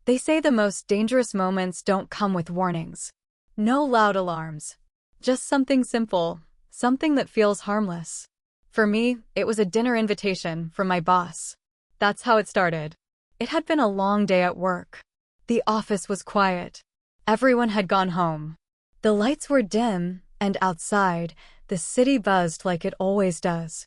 They say the most dangerous moments don't come with warnings. No loud alarms. Just something simple, something that feels harmless. For me, it was a dinner invitation from my boss. That's how it started. It had been a long day at work. The office was quiet. Everyone had gone home. The lights were dim, and outside, the city buzzed like it always does.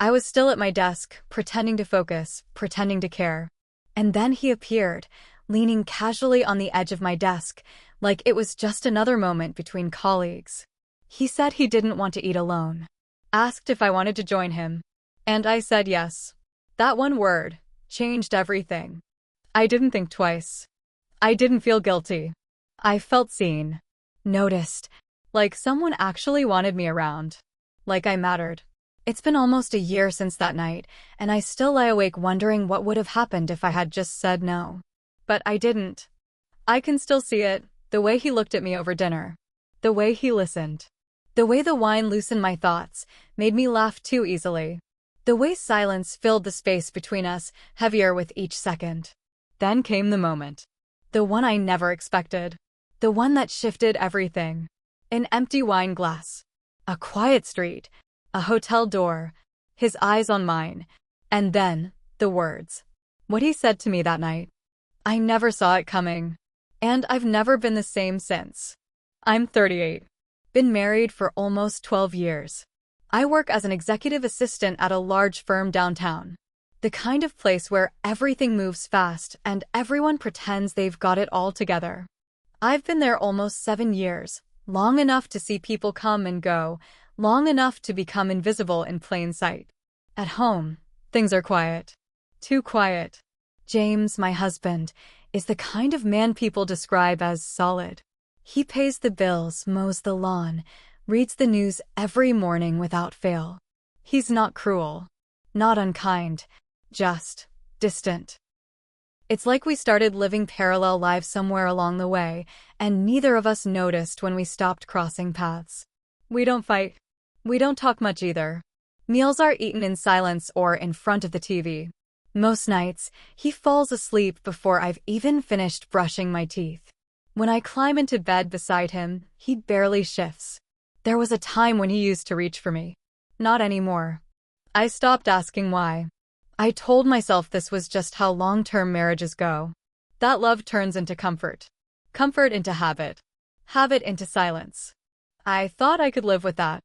I was still at my desk, pretending to focus, pretending to care. And then he appeared, leaning casually on the edge of my desk, like it was just another moment between colleagues. He said he didn't want to eat alone. Asked if I wanted to join him. And I said yes. That one word changed everything. I didn't think twice. I didn't feel guilty. I felt seen. Noticed. Like someone actually wanted me around. Like I mattered. It's been almost a year since that night, and I still lie awake wondering what would have happened if I had just said no. But I didn't. I can still see it, the way he looked at me over dinner. The way he listened. The way the wine loosened my thoughts, made me laugh too easily. The way silence filled the space between us, heavier with each second. Then came the moment. The one I never expected. The one that shifted everything. An empty wine glass. A quiet street. A hotel door. His eyes on mine. And then, the words. What he said to me that night. I never saw it coming. And I've never been the same since. I'm 38. Been married for almost 12 years. I work as an executive assistant at a large firm downtown. The kind of place where everything moves fast and everyone pretends they've got it all together. I've been there almost 7 years, long enough to see people come and go, long enough to become invisible in plain sight. At home, things are quiet. Too quiet. James, my husband, is the kind of man people describe as solid. He pays the bills, mows the lawn, reads the news every morning without fail. He's not cruel, not unkind, just distant. It's like we started living parallel lives somewhere along the way, and neither of us noticed when we stopped crossing paths. We don't fight. We don't talk much either. Meals are eaten in silence or in front of the TV. Most nights, he falls asleep before I've even finished brushing my teeth. When I climb into bed beside him, he barely shifts. There was a time when he used to reach for me. Not anymore. I stopped asking why. I told myself this was just how long-term marriages go. That love turns into comfort. Comfort into habit. Habit into silence. I thought I could live with that.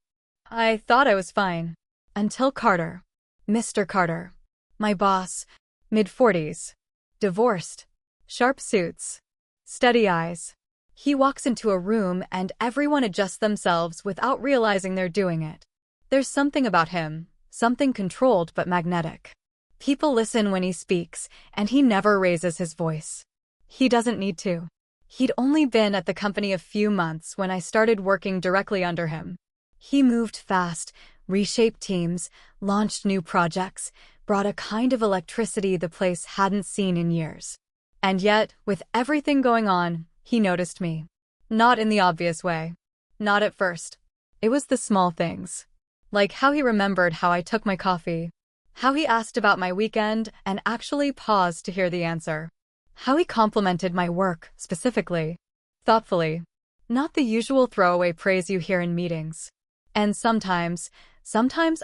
I thought I was fine. Until Carter. Mr. Carter. My boss. Mid-40s. Divorced. Sharp suits. Steady eyes. He walks into a room and everyone adjusts themselves without realizing they're doing it. There's something about him, something controlled but magnetic. People listen when he speaks, and he never raises his voice. He doesn't need to. He'd only been at the company a few months when I started working directly under him. He moved fast, reshaped teams, launched new projects, brought a kind of electricity the place hadn't seen in years. And yet, with everything going on, he noticed me. Not in the obvious way. Not at first. It was the small things. Like how he remembered how I took my coffee. How he asked about my weekend and actually paused to hear the answer. How he complimented my work, specifically. Thoughtfully. Not the usual throwaway praise you hear in meetings. And sometimes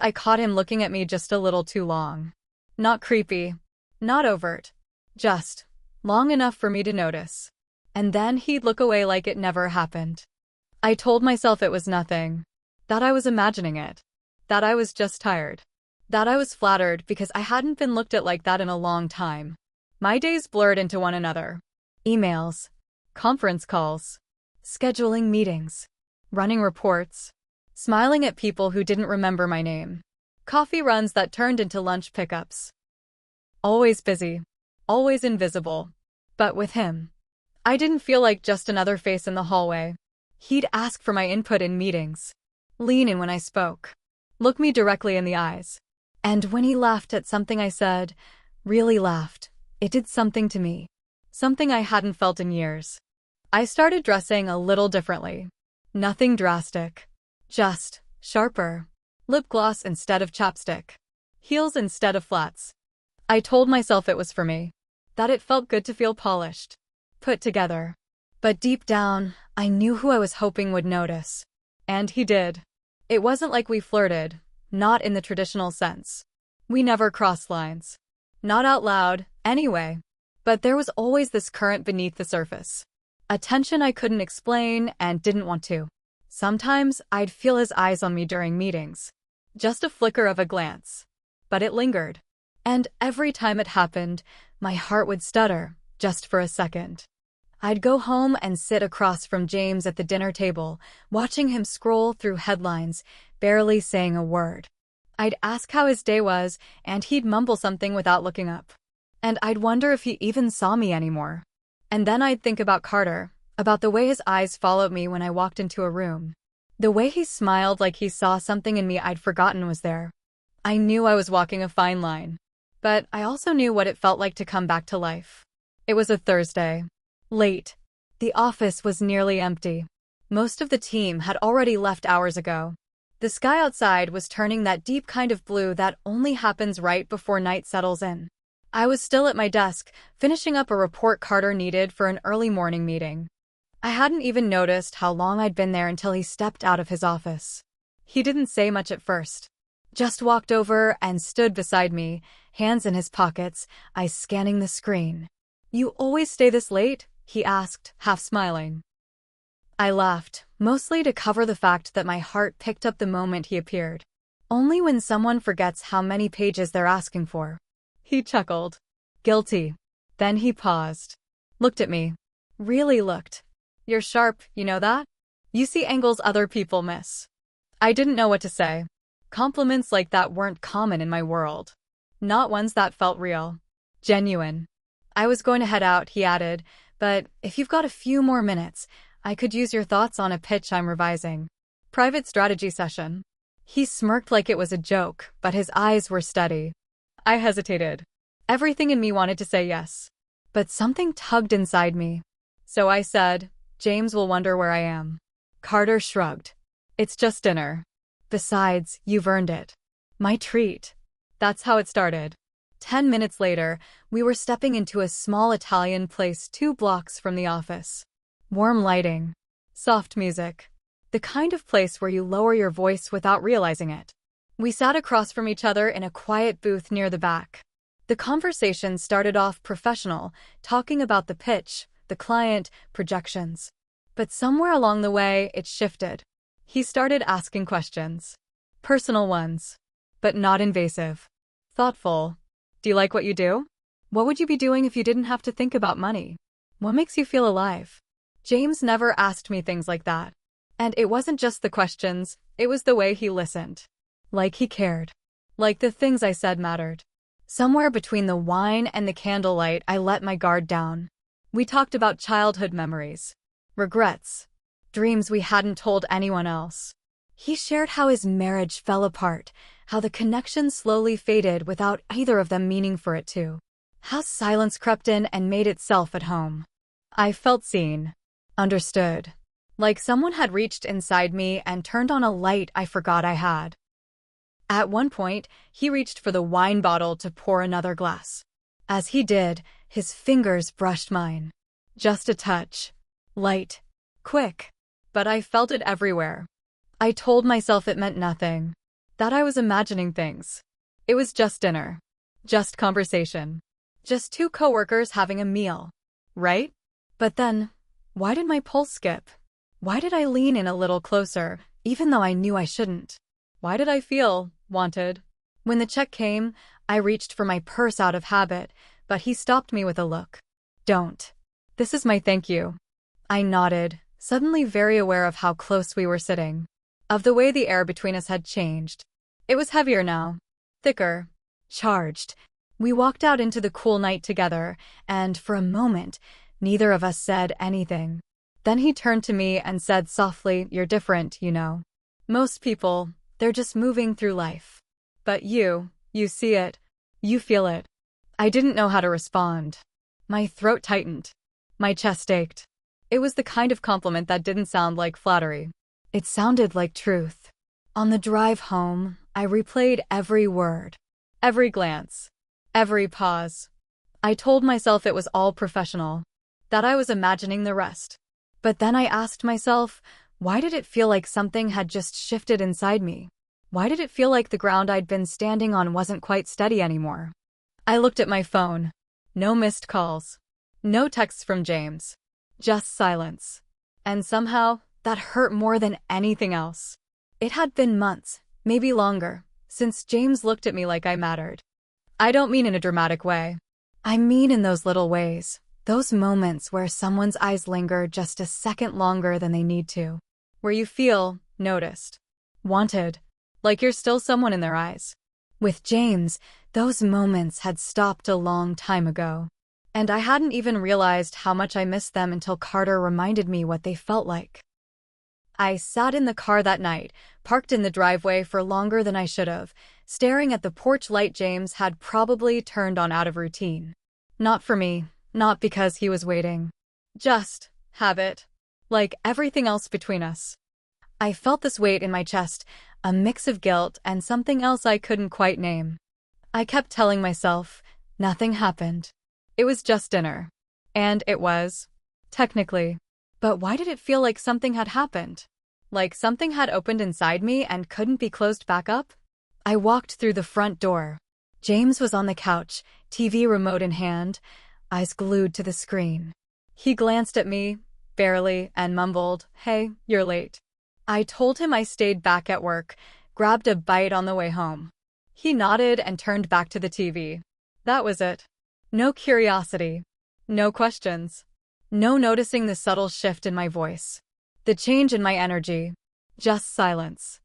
I caught him looking at me just a little too long. Not creepy. Not overt. Just long enough for me to notice. And then he'd look away like it never happened. I told myself it was nothing. That I was imagining it. That I was just tired. That I was flattered because I hadn't been looked at like that in a long time. My days blurred into one another. Emails. Conference calls. Scheduling meetings. Running reports. Smiling at people who didn't remember my name. Coffee runs that turned into lunch pickups. Always busy. Always invisible. But with him, I didn't feel like just another face in the hallway. He'd ask for my input in meetings. Lean in when I spoke. Look me directly in the eyes. And when he laughed at something I said, really laughed, it did something to me. Something I hadn't felt in years. I started dressing a little differently. Nothing drastic. Just sharper. Lip gloss instead of chapstick. Heels instead of flats. I told myself it was for me. That it felt good to feel polished. put together. But deep down, I knew who I was hoping would notice. And he did. It wasn't like we flirted, not in the traditional sense. We never crossed lines. Not out loud, anyway. But there was always this current beneath the surface. A tension I couldn't explain and didn't want to. Sometimes I'd feel his eyes on me during meetings. Just a flicker of a glance. But it lingered. And every time it happened, my heart would stutter, just for a second. I'd go home and sit across from James at the dinner table, watching him scroll through headlines, barely saying a word. I'd ask how his day was, and he'd mumble something without looking up. And I'd wonder if he even saw me anymore. And then I'd think about Carter, about the way his eyes followed me when I walked into a room. The way he smiled like he saw something in me I'd forgotten was there. I knew I was walking a fine line. But I also knew what it felt like to come back to life. It was a Thursday. Late. The office was nearly empty. Most of the team had already left hours ago. The sky outside was turning that deep kind of blue that only happens right before night settles in. I was still at my desk, finishing up a report Carter needed for an early morning meeting. I hadn't even noticed how long I'd been there until he stepped out of his office. He didn't say much at first. Just walked over and stood beside me, hands in his pockets, eyes scanning the screen. "You always stay this late?" he asked, half smiling. I laughed, mostly to cover the fact that my heart picked up the moment he appeared. Only when someone forgets how many pages they're asking for. He chuckled. Guilty. Then he paused. Looked at me. Really looked. "You're sharp, you know that? You see angles other people miss." I didn't know what to say. Compliments like that weren't common in my world. Not ones that felt real. Genuine. "I was going to head out," he added, "but if you've got a few more minutes, I could use your thoughts on a pitch I'm revising. Private strategy session." He smirked like it was a joke, but his eyes were steady. I hesitated. Everything in me wanted to say yes. But something tugged inside me. So I said, "James will wonder where I am." Carter shrugged. "It's just dinner. Besides, you've earned it. My treat." That's how it started. 10 minutes later, we were stepping into a small Italian place 2 blocks from the office. Warm lighting. Soft music. The kind of place where you lower your voice without realizing it. We sat across from each other in a quiet booth near the back. The conversation started off professional, talking about the pitch, the client, projections. But somewhere along the way, it shifted. He started asking questions. Personal ones. But not invasive. Thoughtful. "Do you like what you do? What would you be doing if you didn't have to think about money? What makes you feel alive?" James never asked me things like that. And it wasn't just the questions, it was the way he listened. Like he cared. Like the things I said mattered. Somewhere between the wine and the candlelight, I let my guard down. We talked about childhood memories. Regrets. Dreams we hadn't told anyone else. He shared how his marriage fell apart, how the connection slowly faded without either of them meaning for it to. How silence crept in and made itself at home. I felt seen. Understood. Like someone had reached inside me and turned on a light I forgot I had. At one point, he reached for the wine bottle to pour another glass. As he did, his fingers brushed mine. Just a touch. Light. Quick. But I felt it everywhere. I told myself it meant nothing. That I was imagining things. It was just dinner. Just conversation. Just 2 coworkers having a meal. Right? But then, why did my pulse skip? Why did I lean in a little closer, even though I knew I shouldn't? Why did I feel wanted? When the check came, I reached for my purse out of habit, but he stopped me with a look. "Don't. This is my thank you." I nodded, suddenly very aware of how close we were sitting. Of the way the air between us had changed. It was heavier now. Thicker. Charged. We walked out into the cool night together, and for a moment, neither of us said anything. Then he turned to me and said softly, "You're different, you know. Most people, they're just moving through life. But you see it. You feel it." I didn't know how to respond. My throat tightened. My chest ached. It was the kind of compliment that didn't sound like flattery. It sounded like truth. On the drive home, I replayed every word. Every glance. Every pause. I told myself it was all professional. that I was imagining the rest. But then I asked myself, why did it feel like something had just shifted inside me? Why did it feel like the ground I'd been standing on wasn't quite steady anymore? I looked at my phone. No missed calls. No texts from James. Just silence. And somehow, that hurt more than anything else. It had been months, maybe longer, since James looked at me like I mattered. I don't mean in a dramatic way. I mean in those little ways. Those moments where someone's eyes linger just a second longer than they need to. Where you feel noticed. Wanted. Like you're still someone in their eyes. With James, those moments had stopped a long time ago. And I hadn't even realized how much I missed them until Carter reminded me what they felt like. I sat in the car that night, parked in the driveway for longer than I should have, staring at the porch light James had probably turned on out of routine. Not for me, not because he was waiting. Just habit. Like everything else between us. I felt this weight in my chest, a mix of guilt and something else I couldn't quite name. I kept telling myself, nothing happened. It was just dinner. And it was. Technically. But why did it feel like something had happened? Like something had opened inside me and couldn't be closed back up? I walked through the front door. James was on the couch, TV remote in hand, eyes glued to the screen. He glanced at me, barely, and mumbled, "Hey, you're late." I told him I stayed back at work, grabbed a bite on the way home. He nodded and turned back to the TV. That was it. No curiosity. No questions. No noticing the subtle shift in my voice. The change in my energy. Just silence.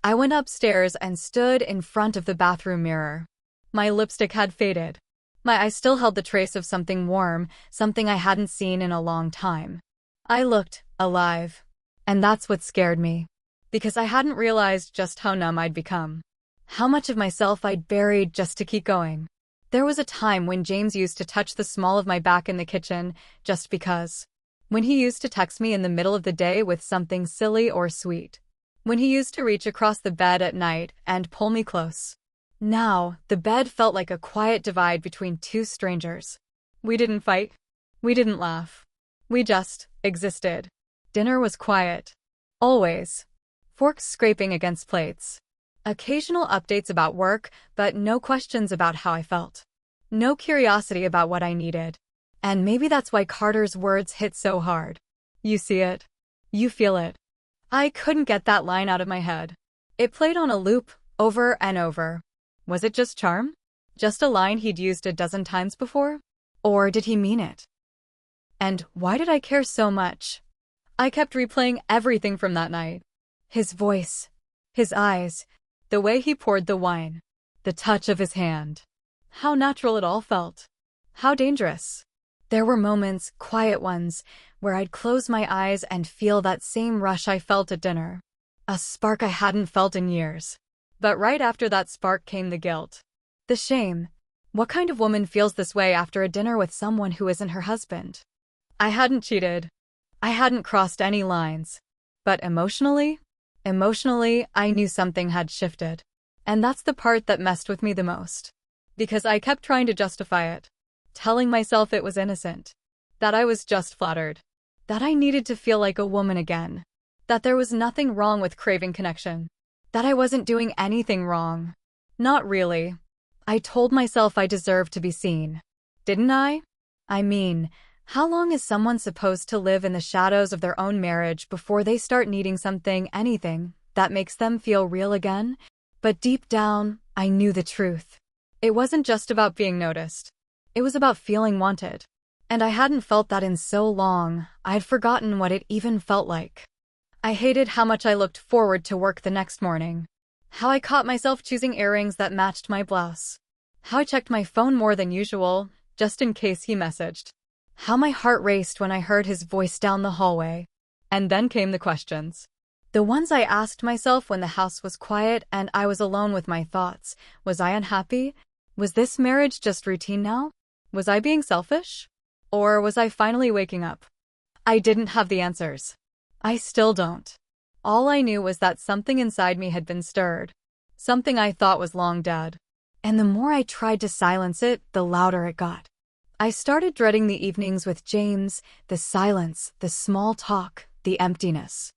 I went upstairs and stood in front of the bathroom mirror. My lipstick had faded. My eyes still held the trace of something warm, something I hadn't seen in a long time. I looked alive. And that's what scared me. Because I hadn't realized just how numb I'd become. How much of myself I'd buried just to keep going. There was a time when James used to touch the small of my back in the kitchen, just because. When he used to text me in the middle of the day with something silly or sweet. When he used to reach across the bed at night and pull me close. Now, the bed felt like a quiet divide between two strangers. We didn't fight. We didn't laugh. We just existed. Dinner was quiet. Always. Forks scraping against plates. Occasional updates about work, but no questions about how I felt. No curiosity about what I needed. And maybe that's why Carter's words hit so hard. You see it. You feel it. I couldn't get that line out of my head. It played on a loop, over and over. Was it just charm? Just a line he'd used a dozen times before? Or did he mean it? And why did I care so much? I kept replaying everything from that night. His voice. His eyes. The way he poured the wine. The touch of his hand. How natural it all felt. How dangerous. There were moments, quiet ones, where I'd close my eyes and feel that same rush I felt at dinner. A spark I hadn't felt in years. But right after that spark came the guilt. The shame. What kind of woman feels this way after a dinner with someone who isn't her husband? I hadn't cheated. I hadn't crossed any lines. But emotionally, I knew something had shifted. And that's the part that messed with me the most. Because I kept trying to justify it. Telling myself it was innocent. That I was just flattered. That I needed to feel like a woman again. That there was nothing wrong with craving connection. That I wasn't doing anything wrong. Not really. I told myself I deserved to be seen. Didn't I? I mean, how long is someone supposed to live in the shadows of their own marriage before they start needing something, anything, that makes them feel real again? But deep down, I knew the truth. It wasn't just about being noticed. It was about feeling wanted. And I hadn't felt that in so long, I'd forgotten what it even felt like. I hated how much I looked forward to work the next morning. How I caught myself choosing earrings that matched my blouse. How I checked my phone more than usual, just in case he messaged. How my heart raced when I heard his voice down the hallway. And then came the questions. The ones I asked myself when the house was quiet and I was alone with my thoughts. Was I unhappy? Was this marriage just routine now? Was I being selfish? Or was I finally waking up? I didn't have the answers. I still don't. All I knew was that something inside me had been stirred. Something I thought was long dead. And the more I tried to silence it, the louder it got. I started dreading the evenings with James, the silence, the small talk, the emptiness.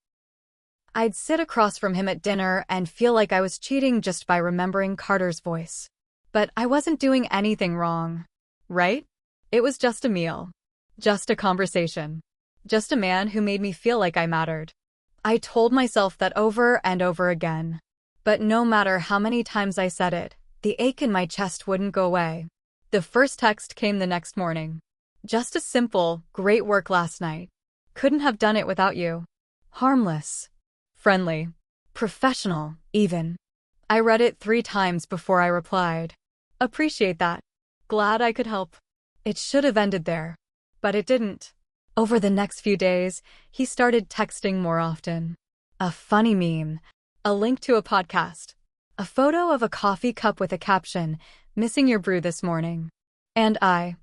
I'd sit across from him at dinner and feel like I was cheating just by remembering Carter's voice. But I wasn't doing anything wrong, right? It was just a meal. Just a conversation. Just a man who made me feel like I mattered. I told myself that over and over again. But no matter how many times I said it, the ache in my chest wouldn't go away. The first text came the next morning. Just a simple, "Great work last night. Couldn't have done it without you." Harmless. Friendly. Professional, even. I read it 3 times before I replied. Appreciate that. Glad I could help. It should have ended there. But it didn't. Over the next few days, he started texting more often. A funny meme. A link to a podcast. A photo of a coffee cup with a caption, "Missing your brew this morning." And I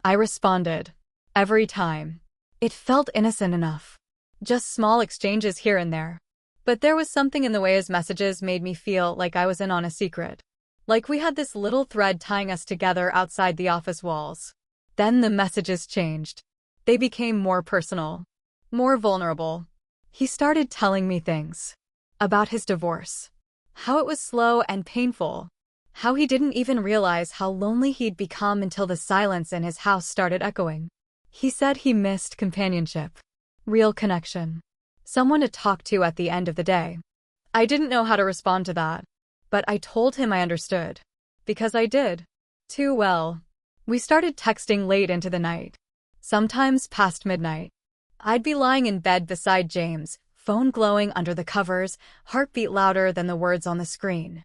responded. Every time. It felt innocent enough. Just small exchanges here and there. But there was something in the way his messages made me feel like I was in on a secret. Like we had this little thread tying us together outside the office walls. Then the messages changed. They became more personal. More vulnerable. He started telling me things. About his divorce. How it was slow and painful. How he didn't even realize how lonely he'd become until the silence in his house started echoing. He said he missed companionship. Real connection. Someone to talk to at the end of the day. I didn't know how to respond to that. But I told him I understood. Because I did. Too well. We started texting late into the night. Sometimes past midnight. I'd be lying in bed beside James, phone glowing under the covers, heartbeat louder than the words on the screen.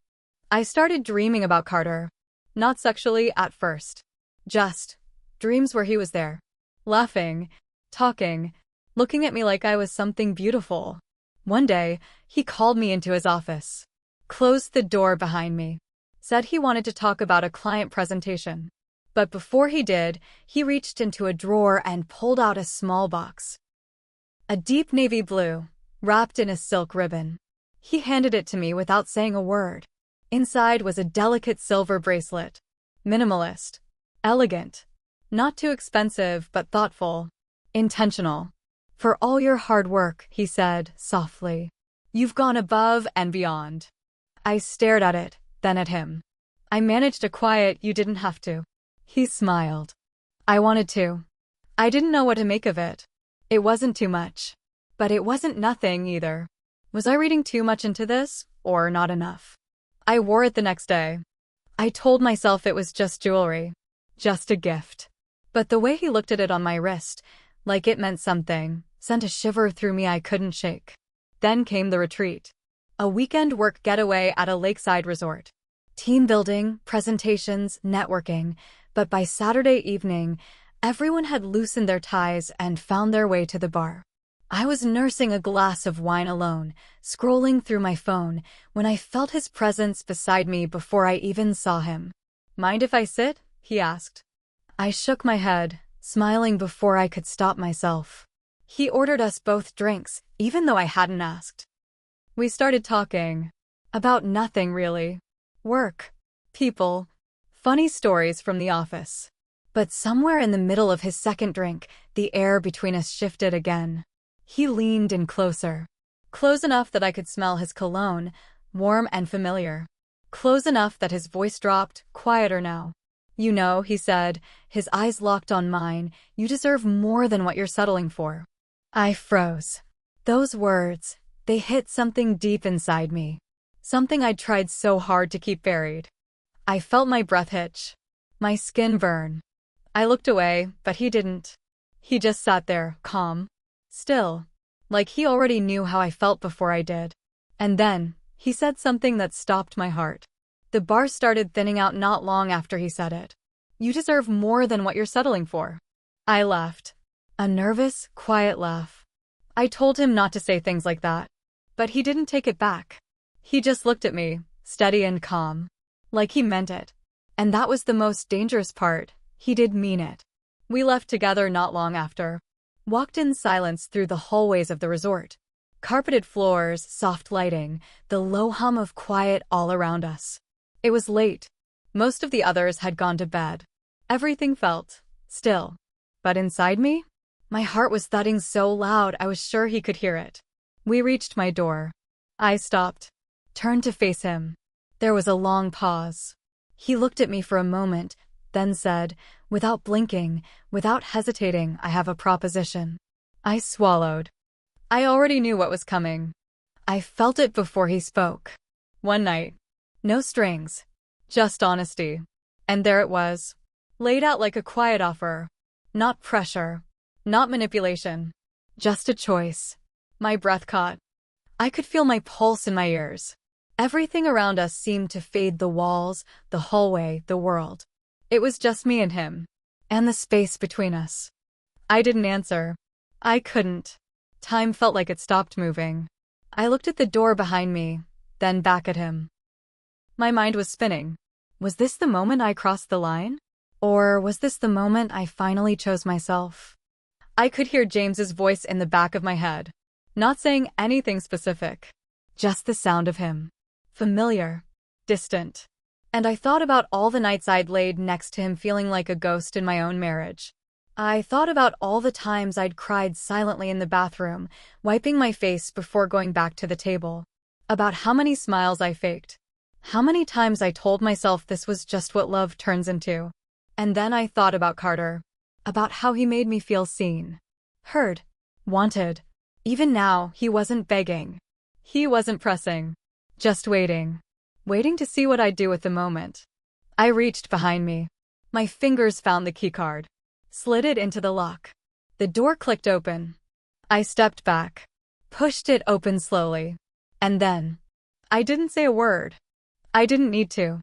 I started dreaming about Carter. Not sexually at first. Just dreams where he was there. Laughing, talking, looking at me like I was something beautiful. One day, he called me into his office. Closed the door behind me. Said he wanted to talk about a client presentation. But before he did, he reached into a drawer and pulled out a small box. A deep navy blue, wrapped in a silk ribbon. He handed it to me without saying a word. Inside was a delicate silver bracelet. Minimalist. Elegant. Not too expensive, but thoughtful. Intentional. For all your hard work, he said, softly. You've gone above and beyond. I stared at it, then at him. I managed a quiet, "You didn't have to." He smiled. I wanted to. I didn't know what to make of it. It wasn't too much. But it wasn't nothing either. Was I reading too much into this, or not enough? I wore it the next day. I told myself it was just jewelry. Just a gift. But the way he looked at it on my wrist, like it meant something, sent a shiver through me I couldn't shake. Then came the retreat. A weekend work getaway at a lakeside resort. Team building, presentations, networking. But by Saturday evening, everyone had loosened their ties and found their way to the bar. I was nursing a glass of wine alone, scrolling through my phone, when I felt his presence beside me before I even saw him. "Mind if I sit?" he asked. I shook my head, smiling before I could stop myself. He ordered us both drinks, even though I hadn't asked. We started talking. About nothing, really. Work. People. Funny stories from the office. But somewhere in the middle of his second drink, the air between us shifted again. He leaned in closer. Close enough that I could smell his cologne, warm and familiar. Close enough that his voice dropped, quieter now. "You know," he said, his eyes locked on mine, "you deserve more than what you're settling for." I froze. Those words, they hit something deep inside me. Something I'd tried so hard to keep buried. I felt my breath hitch. My skin burn. I looked away, but he didn't. He just sat there, calm. Still. Like he already knew how I felt before I did. And then, he said something that stopped my heart. The bar started thinning out not long after he said it. "You deserve more than what you're settling for." I laughed. A nervous, quiet laugh. I told him not to say things like that. But he didn't take it back. He just looked at me, steady and calm. Like he meant it. And that was the most dangerous part. He did mean it. We left together not long after. Walked in silence through the hallways of the resort. Carpeted floors, soft lighting, the low hum of quiet all around us. It was late. Most of the others had gone to bed. Everything felt still. But inside me, my heart was thudding so loud I was sure he could hear it. We reached my door. I stopped, turned to face him. There was a long pause. He looked at me for a moment, then said, without blinking, without hesitating, "I have a proposition." I swallowed. I already knew what was coming. I felt it before he spoke. One night. No strings. Just honesty. And there it was. Laid out like a quiet offer. Not pressure. Not manipulation. Just a choice. My breath caught. I could feel my pulse in my ears. Everything around us seemed to fade, the walls, the hallway, the world. It was just me and him. And the space between us. I didn't answer. I couldn't. Time felt like it stopped moving. I looked at the door behind me, then back at him. My mind was spinning. Was this the moment I crossed the line? Or was this the moment I finally chose myself? I could hear James's voice in the back of my head. Not saying anything specific. Just the sound of him. Familiar. Distant. And I thought about all the nights I'd laid next to him feeling like a ghost in my own marriage. I thought about all the times I'd cried silently in the bathroom, wiping my face before going back to the table. About how many smiles I faked. How many times I told myself this was just what love turns into. And then I thought about Carter. About how he made me feel seen. Heard. Wanted. Even now, he wasn't begging. He wasn't pressing. Just waiting. Waiting to see what I'd do with the moment. I reached behind me. My fingers found the keycard. Slid it into the lock. The door clicked open. I stepped back. Pushed it open slowly. And then, I didn't say a word. I didn't need to.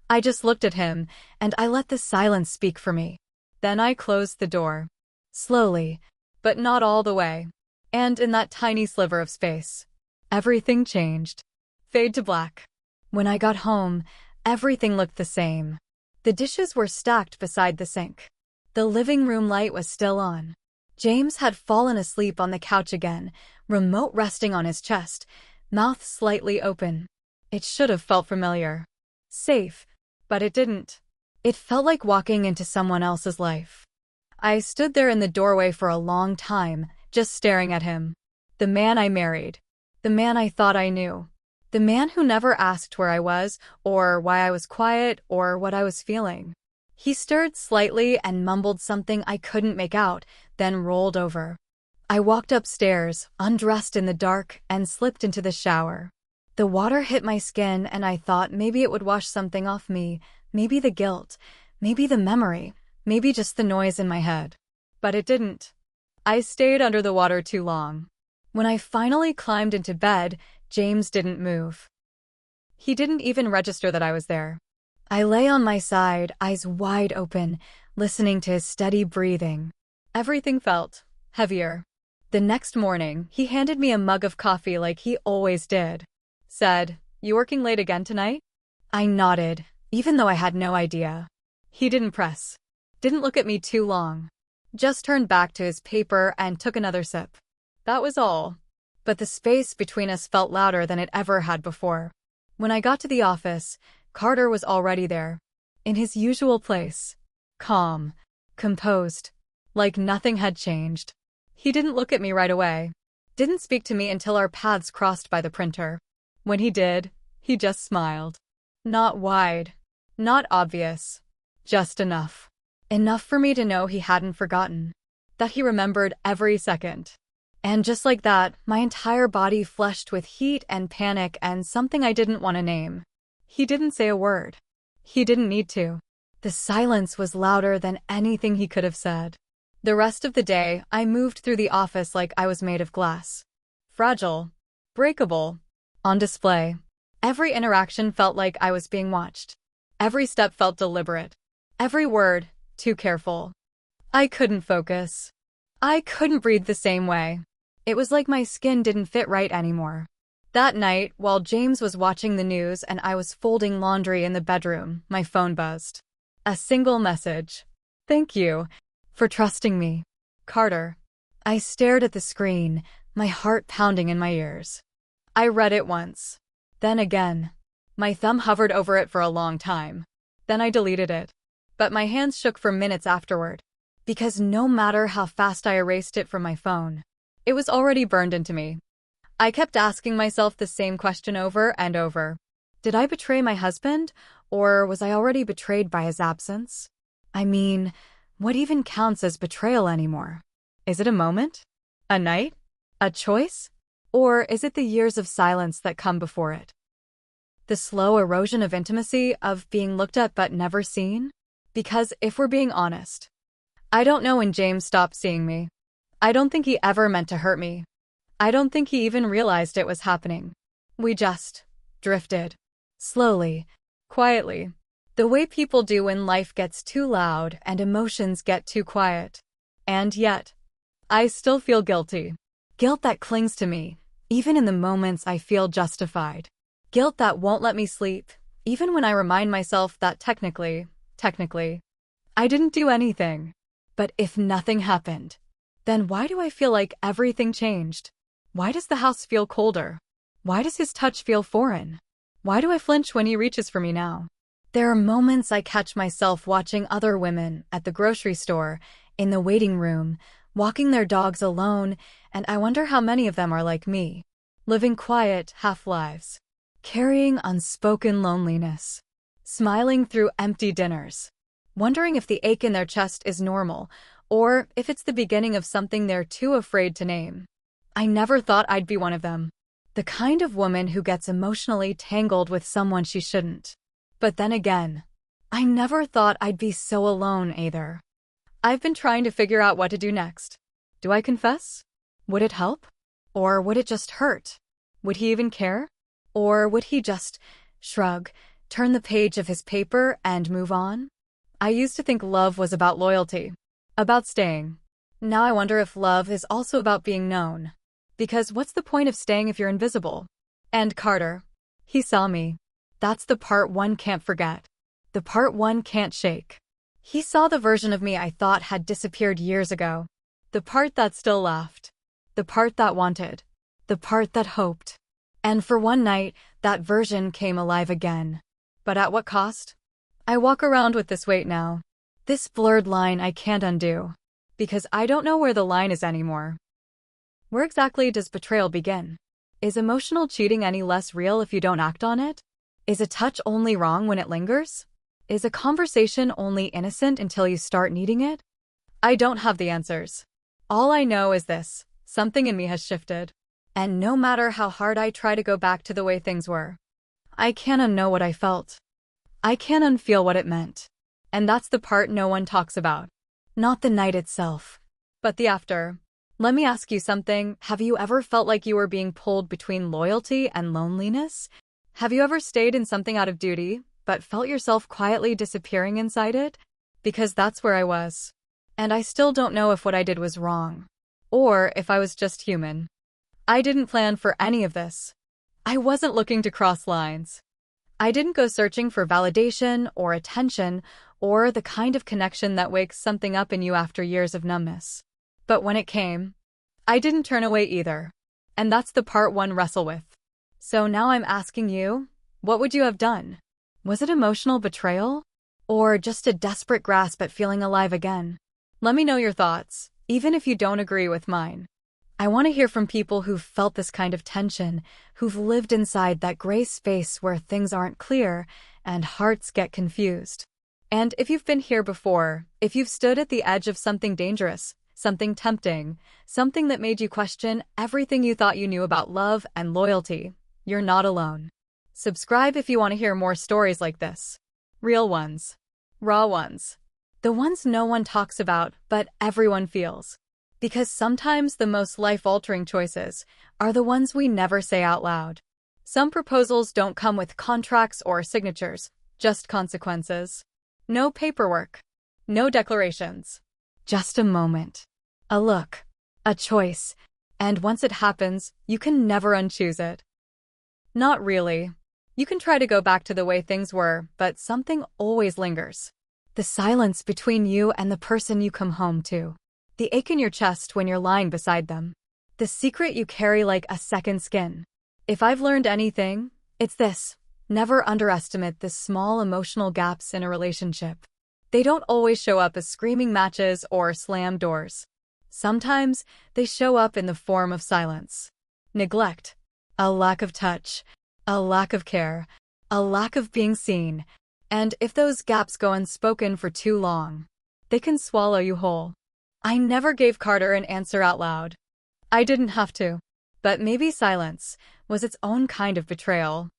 I just looked at him, and I let the silence speak for me. Then I closed the door. Slowly, but not all the way. And in that tiny sliver of space, everything changed. Fade to black. When I got home, everything looked the same. The dishes were stacked beside the sink. The living room light was still on. James had fallen asleep on the couch again, remote resting on his chest, mouth slightly open. It should have felt familiar. Safe, but it didn't. It felt like walking into someone else's life. I stood there in the doorway for a long time, just staring at him. The man I married. The man I thought I knew. The man who never asked where I was, or why I was quiet, or what I was feeling. He stirred slightly and mumbled something I couldn't make out, then rolled over. I walked upstairs, undressed in the dark, and slipped into the shower. The water hit my skin, and I thought maybe it would wash something off me, maybe the guilt, maybe the memory, maybe just the noise in my head. But it didn't. I stayed under the water too long. When I finally climbed into bed, James didn't move. He didn't even register that I was there. I lay on my side, eyes wide open, listening to his steady breathing. Everything felt heavier. The next morning, he handed me a mug of coffee like he always did. Said, "You working late again tonight?" I nodded, even though I had no idea. He didn't press. Didn't look at me too long. Just turned back to his paper and took another sip. That was all. But the space between us felt louder than it ever had before. When I got to the office, Carter was already there. In his usual place. Calm. Composed. Like nothing had changed. He didn't look at me right away. Didn't speak to me until our paths crossed by the printer. When he did, he just smiled. Not wide. Not obvious. Just enough. Enough for me to know he hadn't forgotten. That he remembered every second. And just like that, my entire body flushed with heat and panic and something I didn't want to name. He didn't say a word. He didn't need to. The silence was louder than anything he could have said. The rest of the day, I moved through the office like I was made of glass. Fragile. Breakable. On display. Every interaction felt like I was being watched. Every step felt deliberate. Every word, too careful. I couldn't focus. I couldn't breathe the same way. It was like my skin didn't fit right anymore. That night, while James was watching the news and I was folding laundry in the bedroom, my phone buzzed. A single message. "Thank you for trusting me, Carter." I stared at the screen, my heart pounding in my ears. I read it once. Then again. My thumb hovered over it for a long time. Then I deleted it. But my hands shook for minutes afterward. because no matter how fast I erased it from my phone, it was already burned into me. I kept asking myself the same question over and over. Did I betray my husband, or was I already betrayed by his absence? I mean, what even counts as betrayal anymore? Is it a moment? A night? A choice? Or is it the years of silence that come before it? The slow erosion of intimacy, of being looked at but never seen? Because if we're being honest, I don't know when James stopped seeing me. I don't think he ever meant to hurt me. I don't think he even realized it was happening. We just drifted. Slowly, quietly. The way people do when life gets too loud and emotions get too quiet. And yet, I still feel guilty. Guilt that clings to me, even in the moments I feel justified. Guilt that won't let me sleep, even when I remind myself that technically, I didn't do anything. But if nothing happened, then why do I feel like everything changed? Why does the house feel colder? Why does his touch feel foreign? Why do I flinch when he reaches for me now? There are moments I catch myself watching other women at the grocery store, in the waiting room, walking their dogs alone, and I wonder how many of them are like me, living quiet half-lives, carrying unspoken loneliness, smiling through empty dinners, wondering if the ache in their chest is normal, or if it's the beginning of something they're too afraid to name. I never thought I'd be one of them. The kind of woman who gets emotionally tangled with someone she shouldn't. But then again, I never thought I'd be so alone either. I've been trying to figure out what to do next. Do I confess? Would it help? Or would it just hurt? Would he even care? Or would he just shrug, turn the page of his paper, and move on? I used to think love was about loyalty, about staying. Now I wonder if love is also about being known. Because what's the point of staying if you're invisible? And Carter, he saw me. That's the part one can't forget. The part one can't shake. He saw the version of me I thought had disappeared years ago. The part that still laughed. The part that wanted. The part that hoped. And for one night, that version came alive again. But at what cost? I walk around with this weight now. This blurred line I can't undo. Because I don't know where the line is anymore. Where exactly does betrayal begin? Is emotional cheating any less real if you don't act on it? Is a touch only wrong when it lingers? Is a conversation only innocent until you start needing it? I don't have the answers. All I know is this: something in me has shifted. And no matter how hard I try to go back to the way things were, I can't unknow what I felt. I can't unfeel what it meant. And that's the part no one talks about. Not the night itself, but the after. Let me ask you something. Have you ever felt like you were being pulled between loyalty and loneliness? Have you ever stayed in something out of duty, but felt yourself quietly disappearing inside it? Because that's where I was. And I still don't know if what I did was wrong, or if I was just human. I didn't plan for any of this. I wasn't looking to cross lines. I didn't go searching for validation or attention or the kind of connection that wakes something up in you after years of numbness. But when it came, I didn't turn away either. And that's the part one wrestle with. So now I'm asking you, what would you have done? Was it emotional betrayal? Or just a desperate grasp at feeling alive again? Let me know your thoughts, even if you don't agree with mine. I want to hear from people who've felt this kind of tension, who've lived inside that gray space where things aren't clear and hearts get confused. And if you've been here before, if you've stood at the edge of something dangerous, something tempting, something that made you question everything you thought you knew about love and loyalty, you're not alone. Subscribe if you want to hear more stories like this. Real ones. Raw ones. The ones no one talks about, but everyone feels. Because sometimes the most life-altering choices are the ones we never say out loud. Some proposals don't come with contracts or signatures, just consequences. No paperwork. No declarations. Just a moment. A look. A choice. And once it happens, you can never unchoose it. Not really. You can try to go back to the way things were, but something always lingers. The silence between you and the person you come home to. The ache in your chest when you're lying beside them. The secret you carry like a second skin. If I've learned anything, it's this: never underestimate the small emotional gaps in a relationship. They don't always show up as screaming matches or slammed doors. Sometimes they show up in the form of silence. Neglect, a lack of touch, a lack of care, a lack of being seen. And if those gaps go unspoken for too long, they can swallow you whole. I never gave Carter an answer out loud. I didn't have to. But maybe silence was its own kind of betrayal.